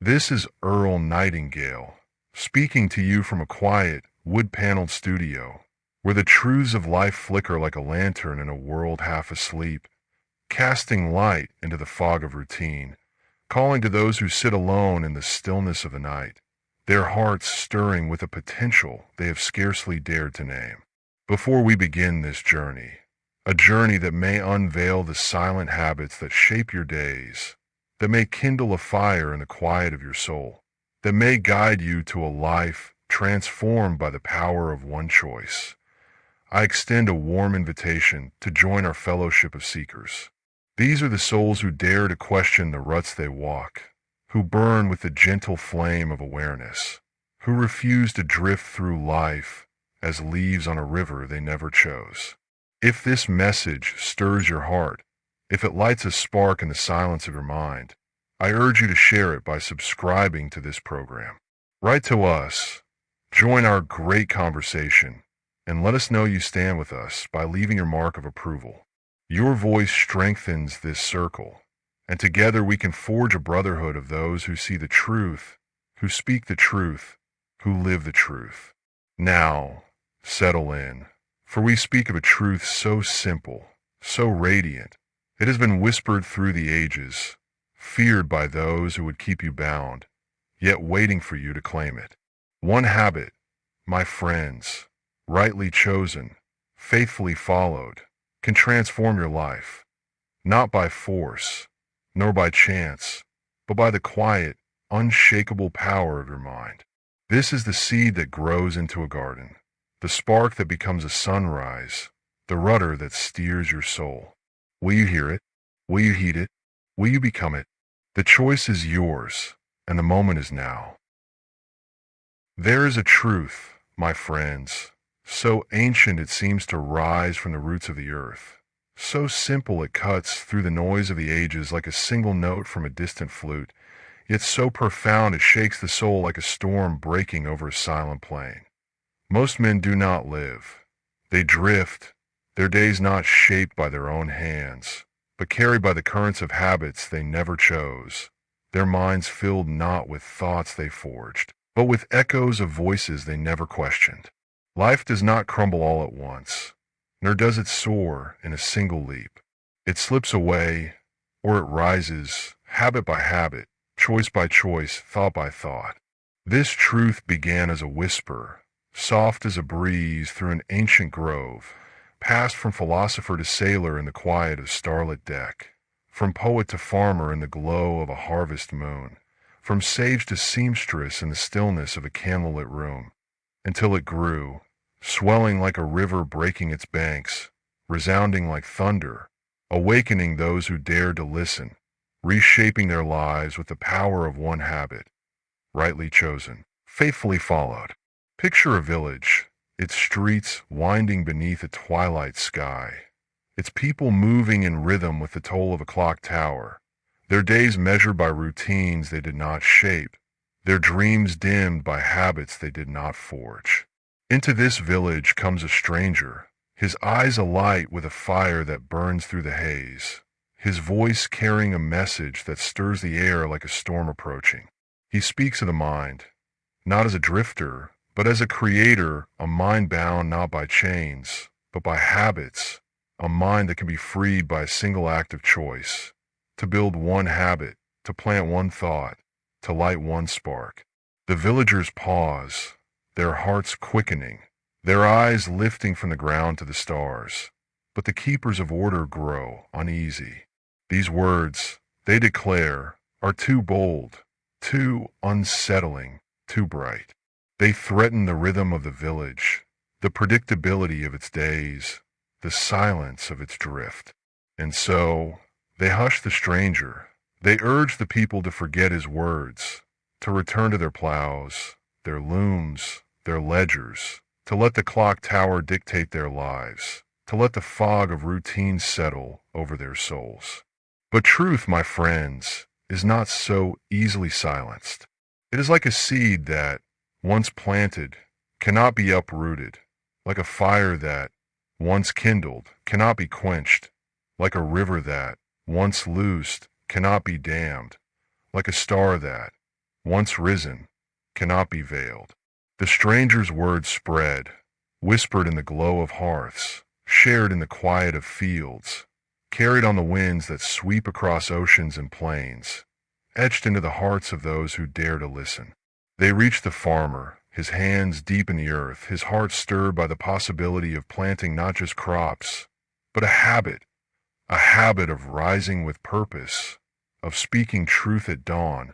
This is Earl Nightingale, speaking to you from a quiet, wood-paneled studio, where the truths of life flicker like a lantern in a world half asleep, casting light into the fog of routine, calling to those who sit alone in the stillness of the night, their hearts stirring with a potential they have scarcely dared to name. Before we begin this journey, a journey that may unveil the silent habits that shape your days, that may kindle a fire in the quiet of your soul, that may guide you to a life transformed by the power of one choice, I extend a warm invitation to join our fellowship of seekers. These are the souls who dare to question the ruts they walk, who burn with the gentle flame of awareness, who refuse to drift through life as leaves on a river they never chose. If this message stirs your heart, if it lights a spark in the silence of your mind, I urge you to share it by subscribing to this program. Write to us, join our great conversation, and let us know you stand with us by leaving your mark of approval. Your voice strengthens this circle, and together we can forge a brotherhood of those who see the truth, who speak the truth, who live the truth. Now, settle in, for we speak of a truth so simple, so radiant, it has been whispered through the ages, feared by those who would keep you bound, yet waiting for you to claim it. One habit, my friends, rightly chosen, faithfully followed, can transform your life, not by force, nor by chance, but by the quiet, unshakable power of your mind. This is the seed that grows into a garden, the spark that becomes a sunrise, the rudder that steers your soul. Will you hear it? Will you heed it? Will you become it? The choice is yours, and the moment is now. There is a truth, my friends, so ancient it seems to rise from the roots of the earth, so simple it cuts through the noise of the ages like a single note from a distant flute, yet so profound it shakes the soul like a storm breaking over a silent plain. Most men do not live. They drift, their days not shaped by their own hands, but carried by the currents of habits they never chose, their minds filled not with thoughts they forged, but with echoes of voices they never questioned. Life does not crumble all at once, nor does it soar in a single leap. It slips away, or it rises, habit by habit, choice by choice, thought by thought. This truth began as a whisper, soft as a breeze through an ancient grove, passed from philosopher to sailor in the quiet of starlit deck, from poet to farmer in the glow of a harvest moon, from sage to seamstress in the stillness of a candlelit room, until it grew, swelling like a river breaking its banks, resounding like thunder, awakening those who dared to listen, reshaping their lives with the power of one habit, rightly chosen, faithfully followed. Picture a village, its streets winding beneath a twilight sky, its people moving in rhythm with the toll of a clock tower, their days measured by routines they did not shape, their dreams dimmed by habits they did not forge. Into this village comes a stranger, his eyes alight with a fire that burns through the haze, his voice carrying a message that stirs the air like a storm approaching. He speaks of the mind, not as a drifter, but as a creator, a mind bound not by chains, but by habits, a mind that can be freed by a single act of choice, to build one habit, to plant one thought, to light one spark. The villagers pause, their hearts quickening, their eyes lifting from the ground to the stars. But the keepers of order grow uneasy. These words, they declare, are too bold, too unsettling, too bright. They threaten the rhythm of the village, the predictability of its days, the silence of its drift. And so, they hush the stranger. They urge the people to forget his words, to return to their plows, their looms, their ledgers, to let the clock tower dictate their lives, to let the fog of routine settle over their souls. But truth, my friends, is not so easily silenced. It is like a seed that, once planted, cannot be uprooted, like a fire that, once kindled, cannot be quenched, like a river that, once loosed, cannot be dammed, like a star that, once risen, cannot be veiled. The stranger's words spread, whispered in the glow of hearths, shared in the quiet of fields, carried on the winds that sweep across oceans and plains, etched into the hearts of those who dare to listen. They reached the farmer, his hands deep in the earth, his heart stirred by the possibility of planting not just crops, but a habit of rising with purpose, of speaking truth at dawn,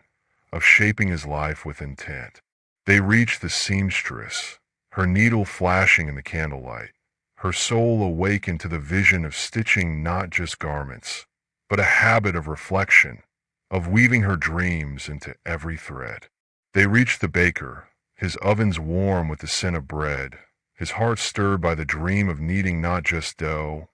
of shaping his life with intent. They reached the seamstress, her needle flashing in the candlelight, her soul awakened to the vision of stitching not just garments, but a habit of reflection, of weaving her dreams into every thread. They reached the baker, his ovens warm with the scent of bread, his heart stirred by the dream of kneading not just dough,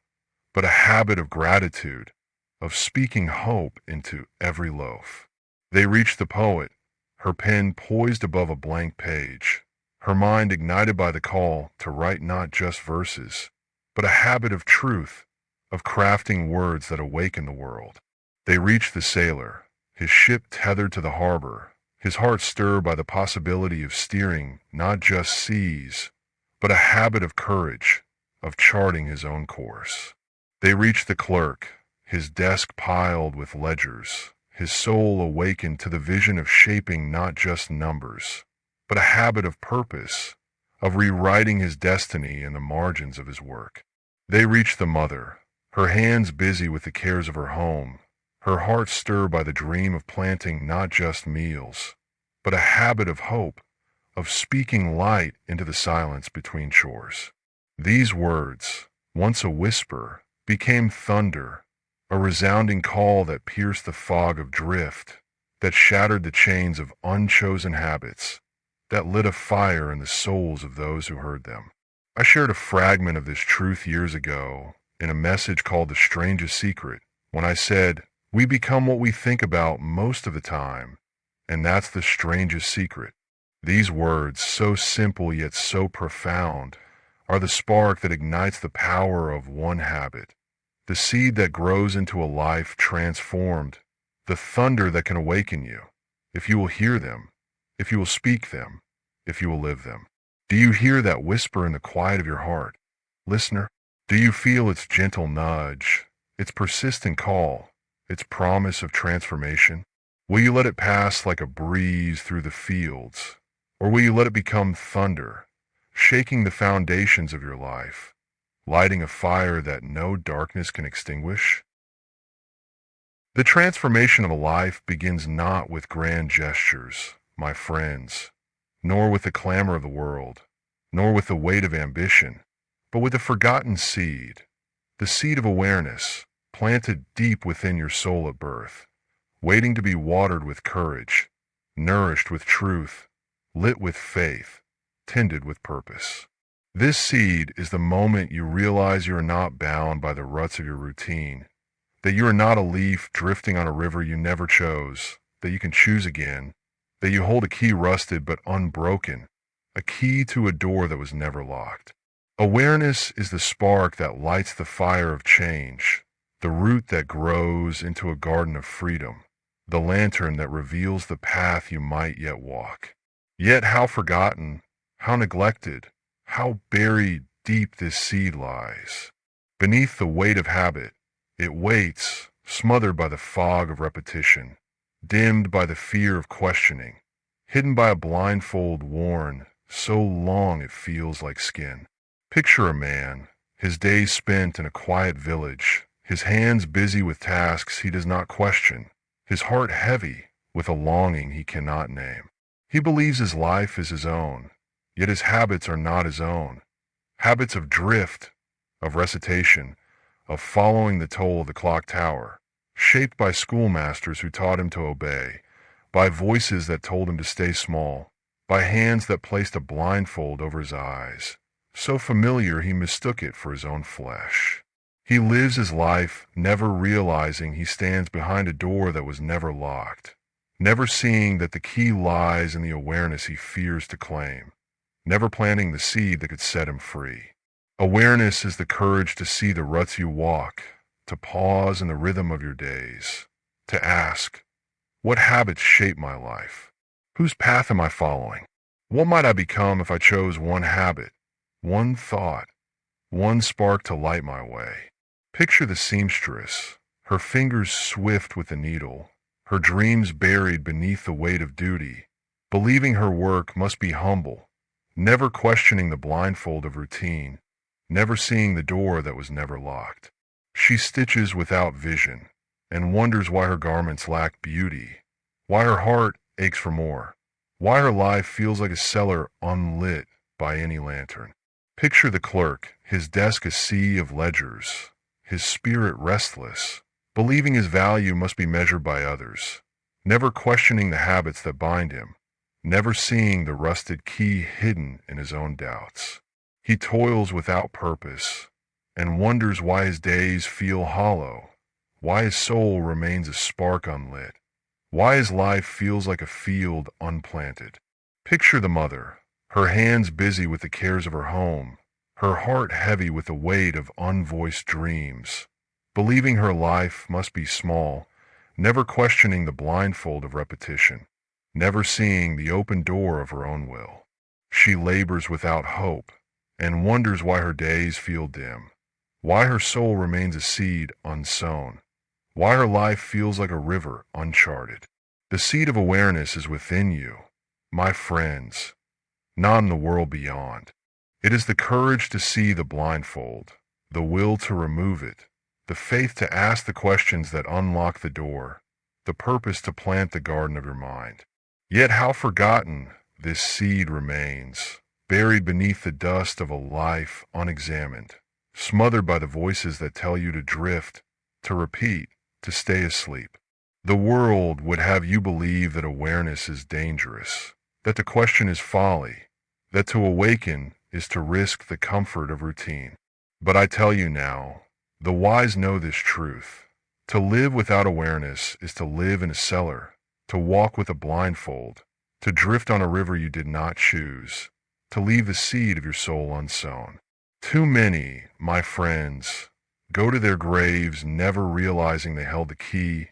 but a habit of gratitude, of speaking hope into every loaf. They reached the poet, her pen poised above a blank page, her mind ignited by the call to write not just verses, but a habit of truth, of crafting words that awaken the world. They reached the sailor, his ship tethered to the harbor, his heart stirred by the possibility of steering not just seas, but a habit of courage, of charting his own course. They reached the clerk, his desk piled with ledgers, his soul awakened to the vision of shaping not just numbers, but a habit of purpose, of rewriting his destiny in the margins of his work. They reached the mother, her hands busy with the cares of her home, her heart stirred by the dream of planting not just meals, but a habit of hope, of speaking light into the silence between chores. These words, once a whisper, became thunder, a resounding call that pierced the fog of drift, that shattered the chains of unchosen habits, that lit a fire in the souls of those who heard them. I shared a fragment of this truth years ago in a message called The Strangest Secret, when I said, we become what we think about most of the time, and that's the strangest secret. These words, so simple yet so profound, are the spark that ignites the power of one habit, the seed that grows into a life transformed, the thunder that can awaken you, if you will hear them, if you will speak them, if you will live them. Do you hear that whisper in the quiet of your heart? Listener, do you feel its gentle nudge, its persistent call, its promise of transformation? Will you let it pass like a breeze through the fields, or will you let it become thunder, shaking the foundations of your life, lighting a fire that no darkness can extinguish? The transformation of a life begins not with grand gestures, my friends, nor with the clamor of the world, nor with the weight of ambition, but with a forgotten seed, the seed of awareness, planted deep within your soul at birth, waiting to be watered with courage, nourished with truth, lit with faith, tended with purpose. This seed is the moment you realize you are not bound by the ruts of your routine, that you are not a leaf drifting on a river you never chose, that you can choose again, that you hold a key rusted but unbroken, a key to a door that was never locked. Awareness is the spark that lights the fire of change, the root that grows into a garden of freedom, the lantern that reveals the path you might yet walk. Yet how forgotten, how neglected, how buried deep this seed lies. Beneath the weight of habit, it waits, smothered by the fog of repetition, dimmed by the fear of questioning, hidden by a blindfold worn so long it feels like skin. Picture a man, his days spent in a quiet village, his hands busy with tasks he does not question, his heart heavy with a longing he cannot name. He believes his life is his own, yet his habits are not his own. Habits of drift, of recitation, of following the toll of the clock tower, shaped by schoolmasters who taught him to obey, by voices that told him to stay small, by hands that placed a blindfold over his eyes, so familiar he mistook it for his own flesh. He lives his life never realizing he stands behind a door that was never locked, never seeing that the key lies in the awareness he fears to claim, never planting the seed that could set him free. Awareness is the courage to see the ruts you walk, to pause in the rhythm of your days, to ask, what habits shape my life? Whose path am I following? What might I become if I chose one habit, one thought, one spark to light my way? Picture the seamstress, her fingers swift with the needle, her dreams buried beneath the weight of duty, believing her work must be humble, never questioning the blindfold of routine, never seeing the door that was never locked. She stitches without vision, and wonders why her garments lack beauty, why her heart aches for more, why her life feels like a cellar unlit by any lantern. Picture the clerk, his desk a sea of ledgers, his spirit restless, believing his value must be measured by others, never questioning the habits that bind him, never seeing the rusted key hidden in his own doubts. He toils without purpose, and wonders why his days feel hollow, why his soul remains a spark unlit, why his life feels like a field unplanted. Picture the mother, her hands busy with the cares of her home, her heart heavy with the weight of unvoiced dreams, believing her life must be small, never questioning the blindfold of repetition, never seeing the open door of her own will. She labors without hope, and wonders why her days feel dim, why her soul remains a seed unsown, why her life feels like a river uncharted. The seed of awareness is within you, my friends, not in the world beyond. It is the courage to see the blindfold, the will to remove it, the faith to ask the questions that unlock the door, the purpose to plant the garden of your mind. Yet how forgotten this seed remains, buried beneath the dust of a life unexamined, smothered by the voices that tell you to drift, to repeat, to stay asleep. The world would have you believe that awareness is dangerous, that to question is folly, that to awaken is to risk the comfort of routine. But I tell you now, the wise know this truth. To live without awareness is to live in a cellar, to walk with a blindfold, to drift on a river you did not choose, to leave the seed of your soul unsown. Too many, my friends, go to their graves never realizing they held the key,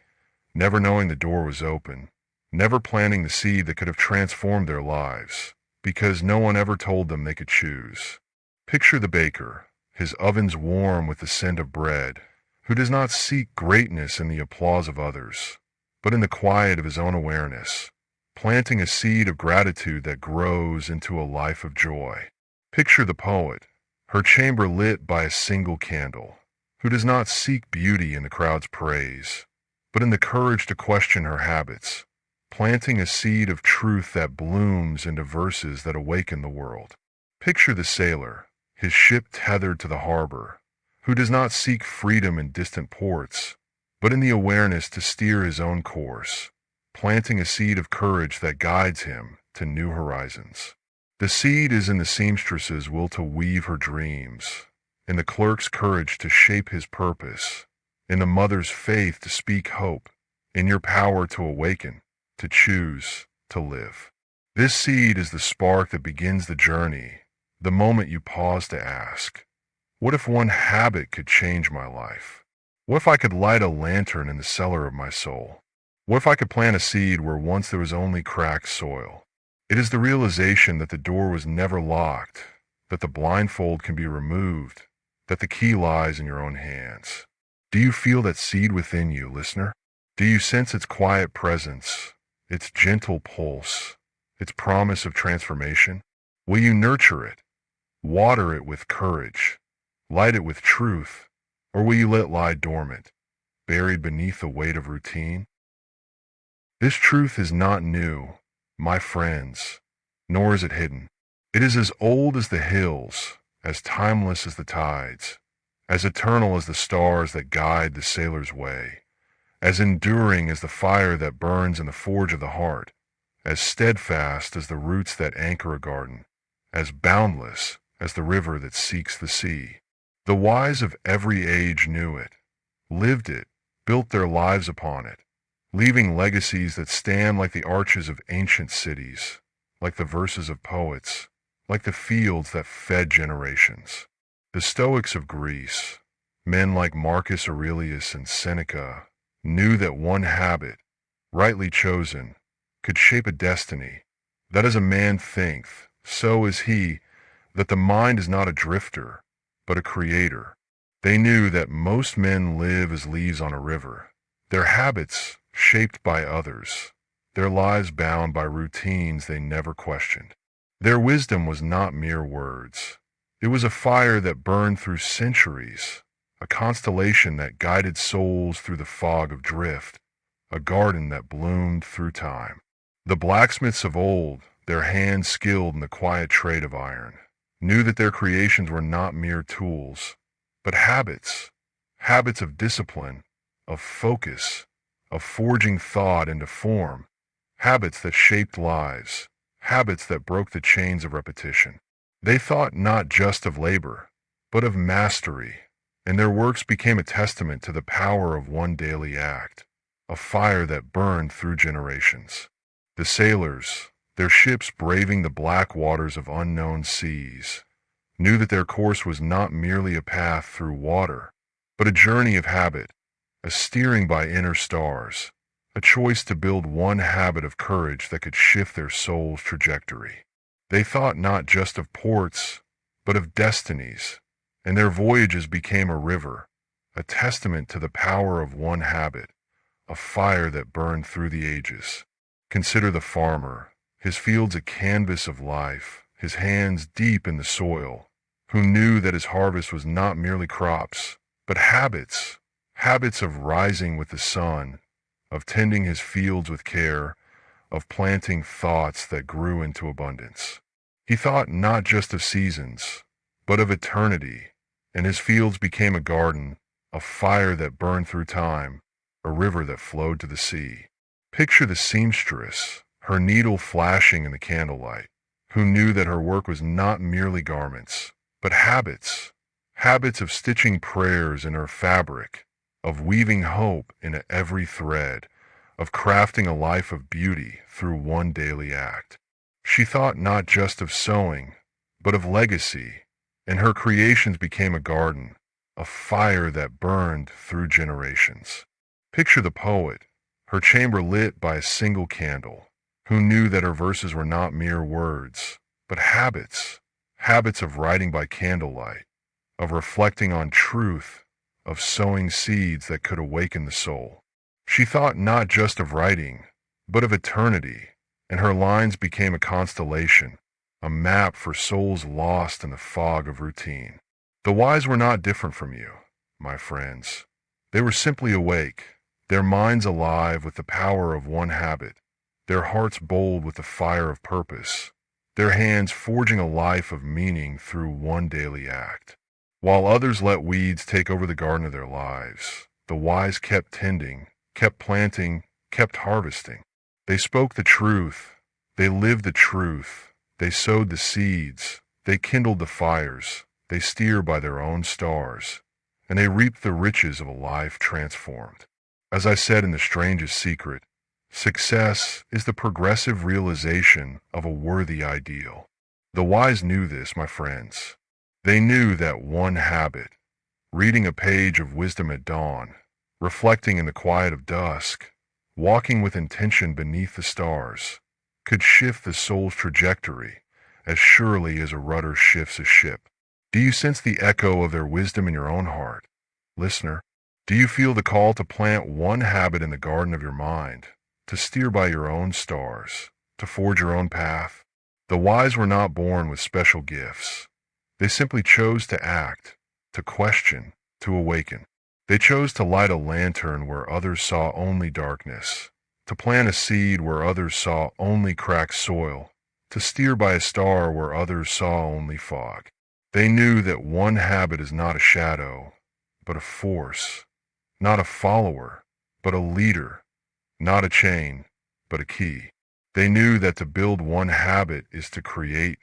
never knowing the door was open, never planting the seed that could have transformed their lives, because no one ever told them they could choose. Picture the baker, his ovens warm with the scent of bread, who does not seek greatness in the applause of others, but in the quiet of his own awareness, planting a seed of gratitude that grows into a life of joy. Picture the poet, her chamber lit by a single candle, who does not seek beauty in the crowd's praise, but in the courage to question her habits, planting a seed of truth that blooms into verses that awaken the world. Picture the sailor, his ship tethered to the harbor, who does not seek freedom in distant ports, but in the awareness to steer his own course, planting a seed of courage that guides him to new horizons. The seed is in the seamstress's will to weave her dreams, in the clerk's courage to shape his purpose, in the mother's faith to speak hope, in your power to awaken, to choose, to live. This seed is the spark that begins the journey, the moment you pause to ask, what if one habit could change my life? What if I could light a lantern in the cellar of my soul? What if I could plant a seed where once there was only cracked soil? It is the realization that the door was never locked, that the blindfold can be removed, that the key lies in your own hands. Do you feel that seed within you, listener? Do you sense its quiet presence, its gentle pulse, its promise of transformation? Will you nurture it, water it with courage, light it with truth, or will you let it lie dormant, buried beneath the weight of routine? This truth is not new, my friends, nor is it hidden. It is as old as the hills, as timeless as the tides, as eternal as the stars that guide the sailor's way, as enduring as the fire that burns in the forge of the heart, as steadfast as the roots that anchor a garden, as boundless as the river that seeks the sea. The wise of every age knew it, lived it, built their lives upon it, leaving legacies that stand like the arches of ancient cities, like the verses of poets, like the fields that fed generations. The Stoics of Greece, men like Marcus Aurelius and Seneca, knew that one habit, rightly chosen, could shape a destiny. That as a man thinketh, so is he, that the mind is not a drifter, but a creator. They knew that most men live as leaves on a river, their habits shaped by others, their lives bound by routines they never questioned. Their wisdom was not mere words. It was a fire that burned through centuries, a constellation that guided souls through the fog of drift, a garden that bloomed through time. The blacksmiths of old, their hands skilled in the quiet trade of iron, knew that their creations were not mere tools, but habits, habits of discipline, of focus, of forging thought into form, habits that shaped lives, habits that broke the chains of repetition. They thought not just of labor, but of mastery, and their works became a testament to the power of one daily act, a fire that burned through generations. The sailors, their ships braving the black waters of unknown seas, knew that their course was not merely a path through water, but a journey of habit, a steering by inner stars, a choice to build one habit of courage that could shift their soul's trajectory. They thought not just of ports, but of destinies, and their voyages became a river, a testament to the power of one habit, a fire that burned through the ages. Consider the farmer, his fields a canvas of life, his hands deep in the soil, who knew that his harvest was not merely crops, but habits, habits of rising with the sun, of tending his fields with care, of planting thoughts that grew into abundance. He thought not just of seasons, but of eternity, and his fields became a garden, a fire that burned through time, a river that flowed to the sea. Picture the seamstress, her needle flashing in the candlelight, who knew that her work was not merely garments, but habits, habits of stitching prayers in her fabric, of weaving hope into every thread, of crafting a life of beauty through one daily act. She thought not just of sewing, but of legacy, and her creations became a garden, a fire that burned through generations. Picture the poet, her chamber lit by a single candle, who knew that her verses were not mere words, but habits, habits of writing by candlelight, of reflecting on truth, of sowing seeds that could awaken the soul. She thought not just of writing, but of eternity, and her lines became a constellation, a map for souls lost in the fog of routine. The wise were not different from you, my friends. They were simply awake, their minds alive with the power of one habit, their hearts bold with the fire of purpose, their hands forging a life of meaning through one daily act. While others let weeds take over the garden of their lives, the wise kept tending, kept planting, kept harvesting. They spoke the truth, they lived the truth, they sowed the seeds, they kindled the fires, they steer by their own stars, and they reaped the riches of a life transformed. As I said in The Strangest Secret, success is the progressive realization of a worthy ideal. The wise knew this, my friends. They knew that one habit, reading a page of wisdom at dawn, reflecting in the quiet of dusk, walking with intention beneath the stars, could shift the soul's trajectory as surely as a rudder shifts a ship. Do you sense the echo of their wisdom in your own heart? Listener, do you feel the call to plant one habit in the garden of your mind, to steer by your own stars, to forge your own path? The wise were not born with special gifts. They simply chose to act, to question, to awaken. They chose to light a lantern where others saw only darkness, to plant a seed where others saw only cracked soil, to steer by a star where others saw only fog. They knew that one habit is not a shadow, but a force, not a follower, but a leader, not a chain, but a key. They knew that to build one habit is to create,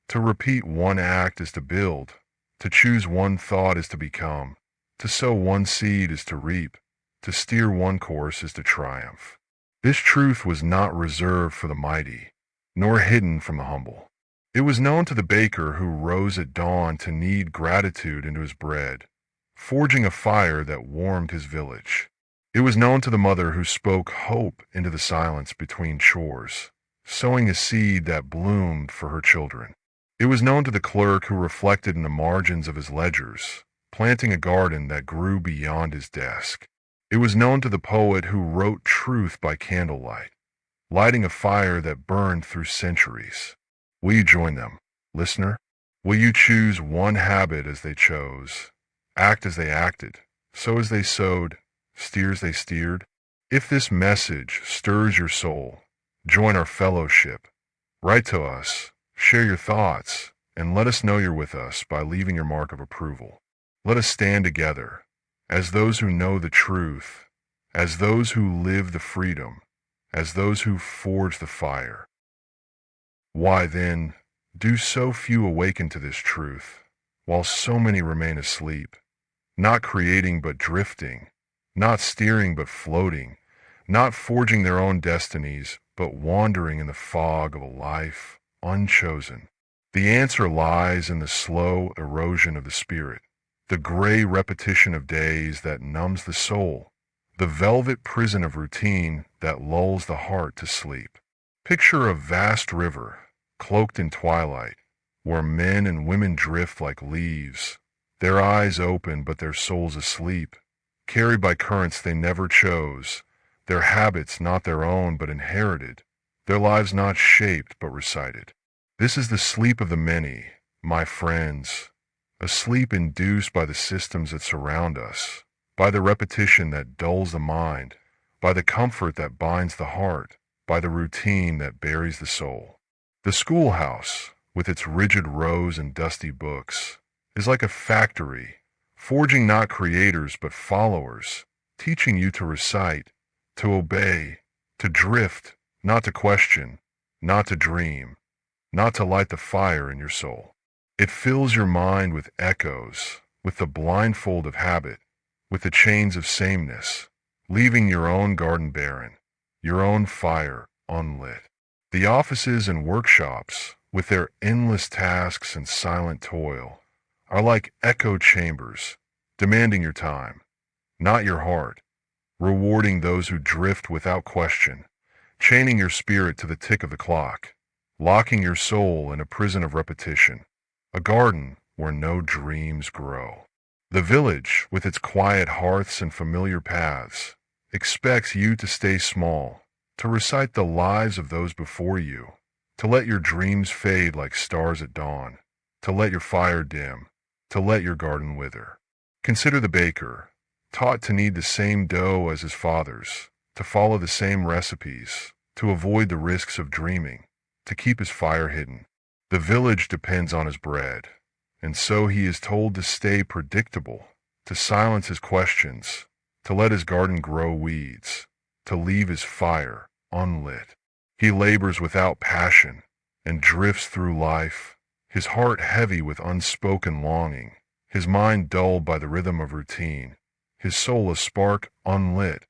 to repeat one act is to build, to choose one thought is to become, to sow one seed is to reap, to steer one course is to triumph. This truth was not reserved for the mighty, nor hidden from the humble. It was known to the baker who rose at dawn to knead gratitude into his bread, forging a fire that warmed his village. It was known to the mother who spoke hope into the silence between chores, sowing a seed that bloomed for her children. It was known to the clerk who reflected in the margins of his ledgers, planting a garden that grew beyond his desk. It was known to the poet who wrote truth by candlelight, lighting a fire that burned through centuries. Will you join them, listener? Will you choose one habit as they chose, act as they acted, sow as they sowed, steer as they steered? If this message stirs your soul, join our fellowship. Write to us, share your thoughts, and let us know you're with us by leaving your mark of approval. Let us stand together as those who know the truth, as those who live the freedom, as those who forge the fire. Why then do so few awaken to this truth, while so many remain asleep, not creating but drifting, not steering but floating, not forging their own destinies, but wandering in the fog of a life unchosen? The answer lies in the slow erosion of the spirit, the gray repetition of days that numbs the soul, the velvet prison of routine that lulls the heart to sleep. Picture a vast river, cloaked in twilight, where men and women drift like leaves, their eyes open but their souls asleep, carried by currents they never chose, their habits not their own but inherited, their lives not shaped but recited. This is the sleep of the many, my friends, a sleep induced by the systems that surround us, by the repetition that dulls the mind, by the comfort that binds the heart, by the routine that buries the soul. The schoolhouse, with its rigid rows and dusty books, is like a factory, forging not creators but followers, teaching you to recite, to obey, to drift, not to question, not to dream, not to light the fire in your soul. It fills your mind with echoes, with the blindfold of habit, with the chains of sameness, leaving your own garden barren, your own fire unlit. The offices and workshops, with their endless tasks and silent toil, are like echo chambers, demanding your time, not your heart, rewarding those who drift without question, chaining your spirit to the tick of the clock, locking your soul in a prison of repetition, a garden where no dreams grow. The village, with its quiet hearths and familiar paths, expects you to stay small, to recite the lives of those before you, to let your dreams fade like stars at dawn, to let your fire dim, to let your garden wither. Consider the baker, taught to knead the same dough as his fathers, to follow the same recipes, to avoid the risks of dreaming, to keep his fire hidden. The village depends on his bread, and so he is told to stay predictable, to silence his questions, to let his garden grow weeds, to leave his fire unlit. He labors without passion and drifts through life, his heart heavy with unspoken longing, his mind dulled by the rhythm of routine, his soul a spark unlit,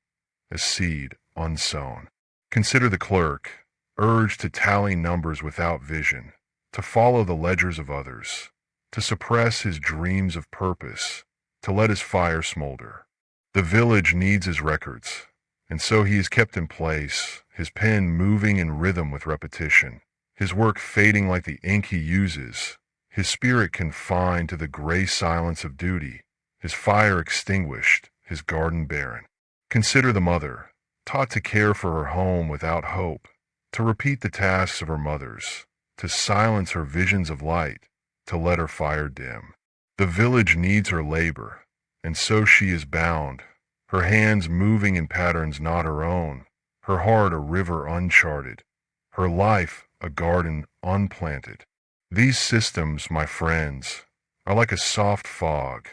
a seed unsown. Consider the clerk, urged to tally numbers without vision, to follow the ledgers of others, to suppress his dreams of purpose, to let his fire smolder. The village needs his records, and so he is kept in place, his pen moving in rhythm with repetition, his work fading like the ink he uses, his spirit confined to the gray silence of duty, his fire extinguished, his garden barren. Consider the mother, taught to care for her home without hope, to repeat the tasks of her mothers, to silence her visions of light, to let her fire dim. The village needs her labor, and so she is bound, her hands moving in patterns not her own, her heart a river uncharted, her life a garden unplanted. These systems, my friends, are like a soft fog,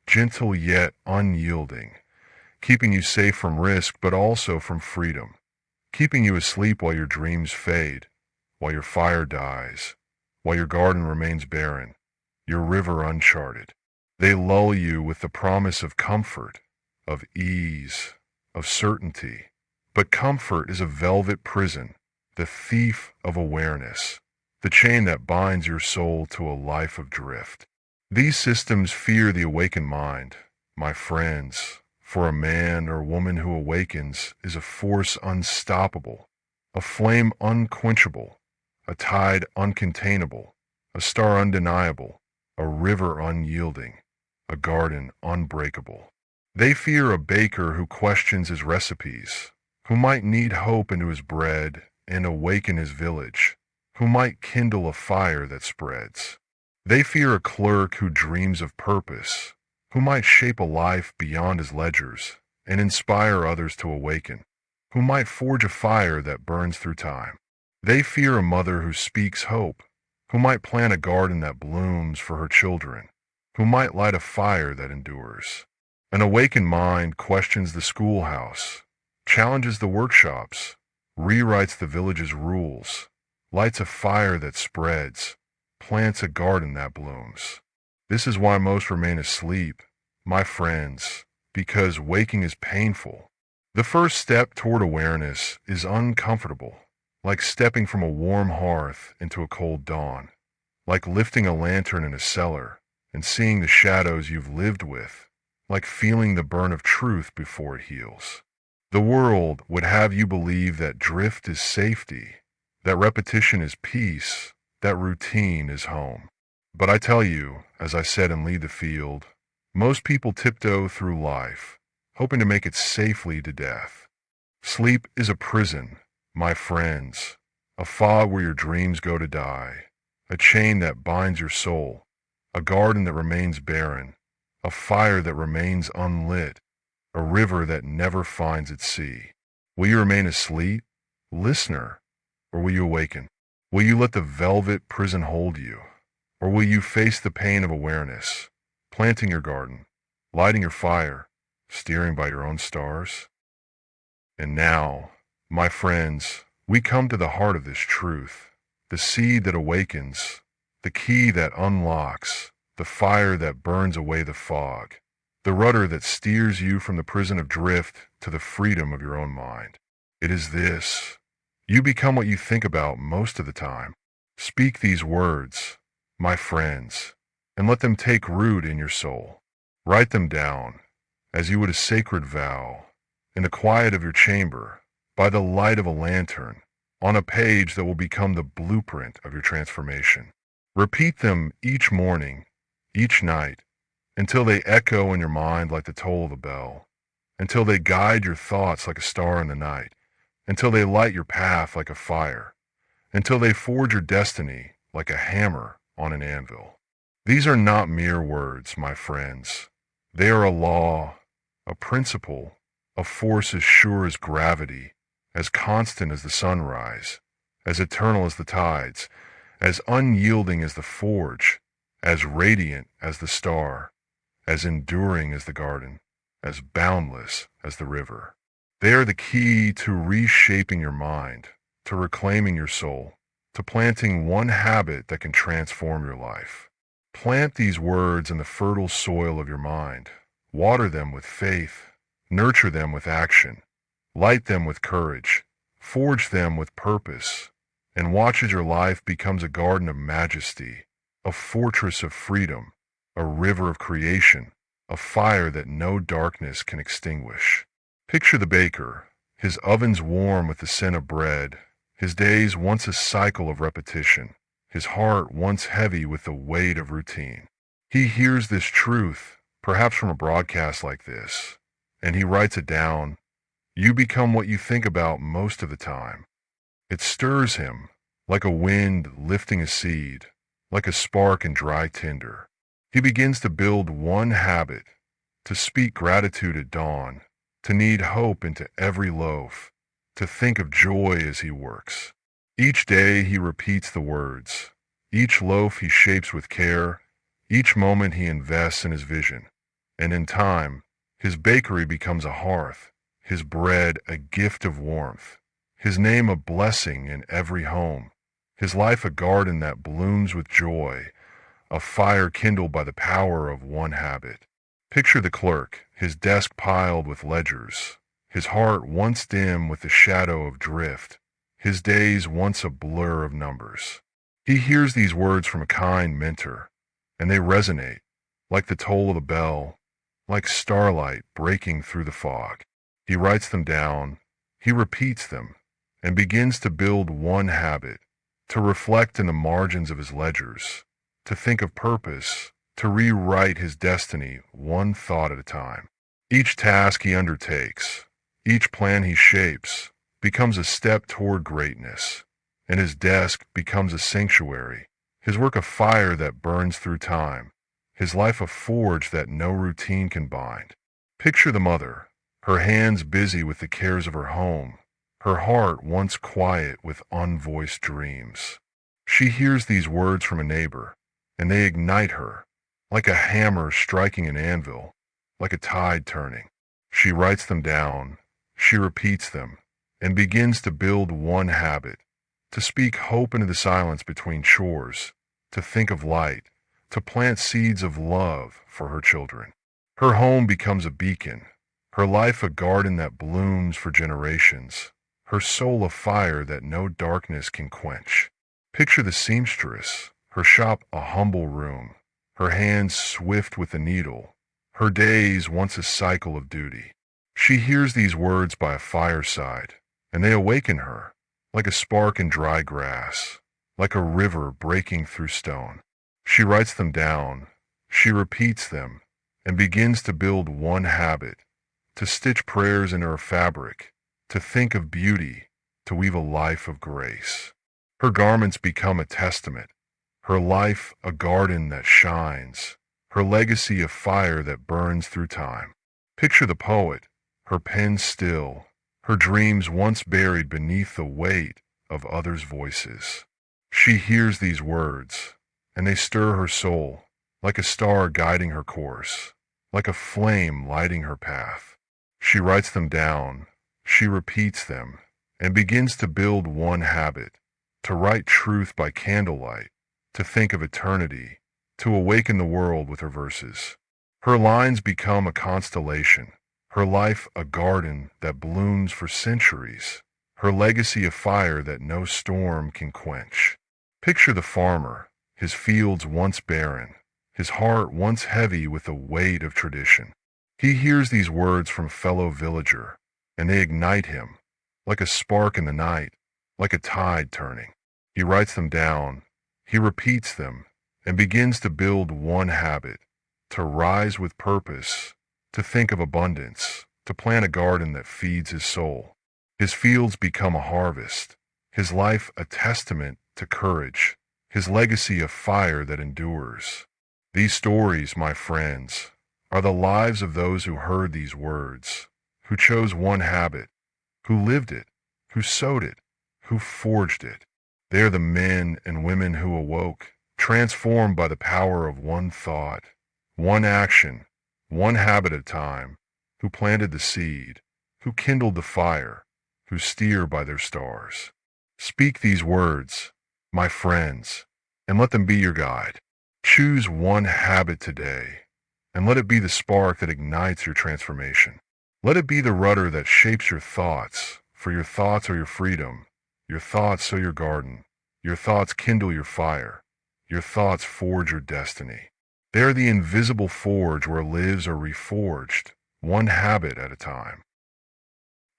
gentle yet unyielding, keeping you safe from risk but also from freedom, keeping you asleep while your dreams fade, while your fire dies, while your garden remains barren, your river uncharted. They lull you with the promise of comfort, of ease, of certainty. But comfort is a velvet prison, the thief of awareness, the chain that binds your soul to a life of drift. These systems fear the awakened mind, my friends, for a man or woman who awakens is a force unstoppable, a flame unquenchable, a tide uncontainable, a star undeniable, a river unyielding, a garden unbreakable. They fear a baker who questions his recipes, who might knead hope into his bread and awaken his village, who might kindle a fire that spreads. They fear a clerk who dreams of purpose, who might shape a life beyond his ledgers and inspire others to awaken, who might forge a fire that burns through time. They fear a mother who speaks hope, who might plant a garden that blooms for her children, who might light a fire that endures. An awakened mind questions the schoolhouse, challenges the workshops, rewrites the village's rules, lights a fire that spreads, plants a garden that blooms. This is why most remain asleep, my friends, because waking is painful. The first step toward awareness is uncomfortable, like stepping from a warm hearth into a cold dawn, like lifting a lantern in a cellar and seeing the shadows you've lived with, like feeling the burn of truth before it heals. The world would have you believe that drift is safety, that repetition is peace, that routine is home. But I tell you, as I said in Lead the Field, most people tiptoe through life, hoping to make it safely to death. Sleep is a prison, my friends, a fog where your dreams go to die, a chain that binds your soul, a garden that remains barren, a fire that remains unlit, a river that never finds its sea. Will you remain asleep, listener, or will you awaken? Will you let the velvet prison hold you, or will you face the pain of awareness, planting your garden, lighting your fire, steering by your own stars? And now, my friends, we come to the heart of this truth, the seed that awakens, the key that unlocks, the fire that burns away the fog, the rudder that steers you from the prison of drift to the freedom of your own mind. It is this. You become what you think about most of the time. Speak these words, my friends, and let them take root in your soul. Write them down, as you would a sacred vow, in the quiet of your chamber, by the light of a lantern, on a page that will become the blueprint of your transformation. Repeat them each morning, each night, until they echo in your mind like the toll of a bell, until they guide your thoughts like a star in the night, until they light your path like a fire, until they forge your destiny like a hammer on an anvil. These are not mere words, my friends. They are a law, a principle, a force as sure as gravity, as constant as the sunrise, as eternal as the tides, as unyielding as the forge, as radiant as the star, as enduring as the garden, as boundless as the river. They are the key to reshaping your mind, to reclaiming your soul, to planting one habit that can transform your life. Plant these words in the fertile soil of your mind. Water them with faith. Nurture them with action. Light them with courage. Forge them with purpose. And watch as your life becomes a garden of majesty, a fortress of freedom, a river of creation, a fire that no darkness can extinguish. Picture the baker, his ovens warm with the scent of bread, his days once a cycle of repetition, his heart once heavy with the weight of routine. He hears this truth, perhaps from a broadcast like this, and he writes it down. You become what you think about most of the time. It stirs him, like a wind lifting a seed, like a spark in dry tinder. He begins to build one habit, to speak gratitude at dawn, to knead hope into every loaf, to think of joy as he works. Each day he repeats the words. Each loaf he shapes with care. Each moment he invests in his vision. And in time, his bakery becomes a hearth, his bread a gift of warmth, his name a blessing in every home, his life a garden that blooms with joy, a fire kindled by the power of one habit. Picture the clerk, his desk piled with ledgers, his heart once dim with the shadow of drift, his days once a blur of numbers. He hears these words from a kind mentor, and they resonate, like the toll of a bell, like starlight breaking through the fog. He writes them down, he repeats them, and begins to build one habit, to reflect in the margins of his ledgers, to think of purpose, to rewrite his destiny one thought at a time. Each task he undertakes, each plan he shapes, becomes a step toward greatness, and his desk becomes a sanctuary, his work a fire that burns through time, his life a forge that no routine can bind. Picture the mother, her hands busy with the cares of her home, her heart once quiet with unvoiced dreams. She hears these words from a neighbor, and they ignite her, like a hammer striking an anvil, like a tide turning. She writes them down, she repeats them, and begins to build one habit, to speak hope into the silence between chores, to think of light, to plant seeds of love for her children. Her home becomes a beacon, her life a garden that blooms for generations, her soul a fire that no darkness can quench. Picture the seamstress, her shop a humble room, her hands swift with the needle, her days once a cycle of duty. She hears these words by a fireside, and they awaken her, like a spark in dry grass, like a river breaking through stone. She writes them down, she repeats them, and begins to build one habit, to stitch prayers into her fabric, to think of beauty, to weave a life of grace. Her garments become a testament, her life a garden that shines, her legacy a fire that burns through time. Picture the poet, her pen still, her dreams once buried beneath the weight of others' voices. She hears these words, and they stir her soul, like a star guiding her course, like a flame lighting her path. She writes them down, she repeats them, and begins to build one habit, to write truth by candlelight, to think of eternity, to awaken the world with her verses. Her lines become a constellation, her life a garden that blooms for centuries, her legacy a fire that no storm can quench. Picture the farmer, his fields once barren, his heart once heavy with the weight of tradition. He hears these words from a fellow villager, and they ignite him, like a spark in the night, like a tide turning. He writes them down, he repeats them, and begins to build one habit, to rise with purpose, to think of abundance, to plant a garden that feeds his soul. His fields become a harvest, his life a testament to courage, his legacy a fire that endures. These stories, my friends, are the lives of those who heard these words, who chose one habit, who lived it, who sowed it, who forged it. They are the men and women who awoke, transformed by the power of one thought, one action, one habit at a time, who planted the seed, who kindled the fire, who steer by their stars. Speak these words, my friends, and let them be your guide. Choose one habit today, and let it be the spark that ignites your transformation. Let it be the rudder that shapes your thoughts, for your thoughts are your freedom, your thoughts sow your garden, your thoughts kindle your fire, your thoughts forge your destiny. They are the invisible forge where lives are reforged, one habit at a time.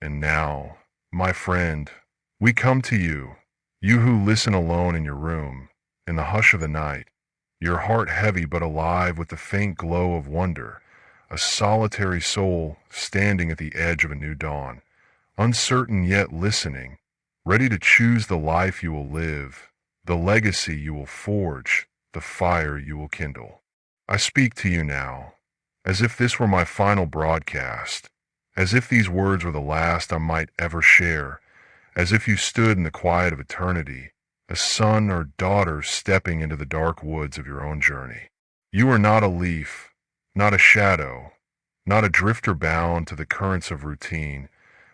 And now, my friend, we come to you, you who listen alone in your room, in the hush of the night, your heart heavy but alive with the faint glow of wonder, a solitary soul standing at the edge of a new dawn, uncertain yet listening, ready to choose the life you will live, the legacy you will forge, the fire you will kindle. I speak to you now, as if this were my final broadcast, as if these words were the last I might ever share, as if you stood in the quiet of eternity, a son or daughter stepping into the dark woods of your own journey. You are not a leaf, not a shadow, not a drifter bound to the currents of routine,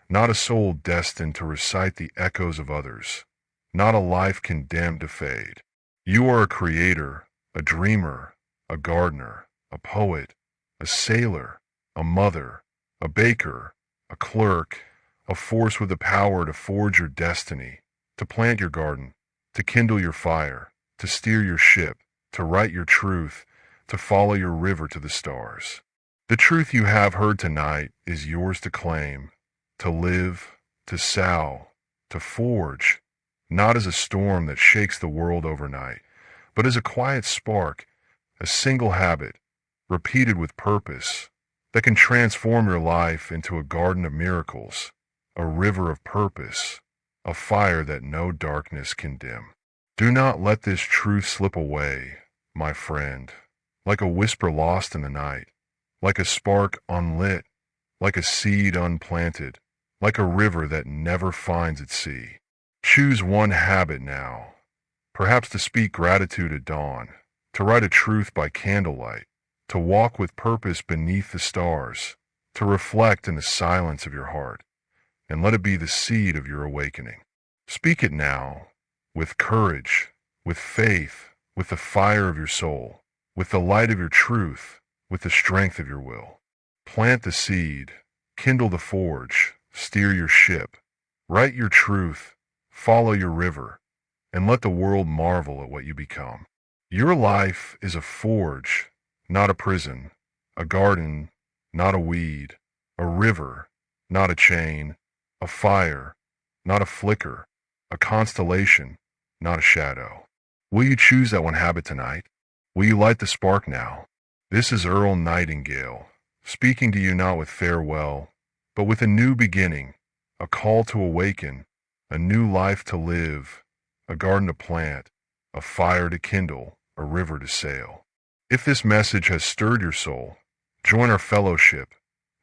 not a soul destined to recite the echoes of others, not a life condemned to fade. You are a creator, a dreamer, a gardener, a poet, a sailor, a mother, a baker, a clerk, a force with the power to forge your destiny, to plant your garden, to kindle your fire, to steer your ship, to write your truth, to follow your river to the stars. The truth you have heard tonight is yours to claim, to live, to sow, to forge, not as a storm that shakes the world overnight, but as a quiet spark, a single habit, repeated with purpose, that can transform your life into a garden of miracles, a river of purpose, a fire that no darkness can dim. Do not let this truth slip away, my friend, like a whisper lost in the night, like a spark unlit, like a seed unplanted, like a river that never finds its sea. Choose one habit now, perhaps to speak gratitude at dawn, to write a truth by candlelight, to walk with purpose beneath the stars, to reflect in the silence of your heart, and let it be the seed of your awakening. Speak it now, with courage, with faith, with the fire of your soul, with the light of your truth, with the strength of your will. Plant the seed, kindle the forge, steer your ship, write your truth, follow your river, and let the world marvel at what you become. Your life is a forge, not a prison, a garden, not a weed, a river, not a chain, a fire, not a flicker, a constellation, not a shadow. Will you choose that one habit tonight? Will you light the spark now? This is Earl Nightingale, speaking to you not with farewell, but with a new beginning, a call to awaken, a new life to live, a garden to plant, a fire to kindle, a river to sail. If this message has stirred your soul, join our fellowship,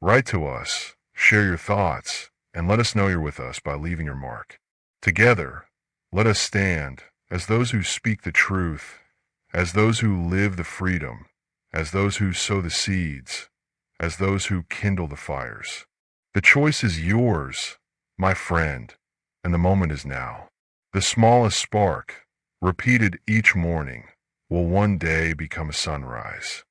write to us, share your thoughts, and let us know you're with us by leaving your mark. Together, let us stand as those who speak the truth, as those who live the freedom, as those who sow the seeds, as those who kindle the fires. The choice is yours, my friend, and the moment is now. The smallest spark, repeated each morning, will one day become a sunrise.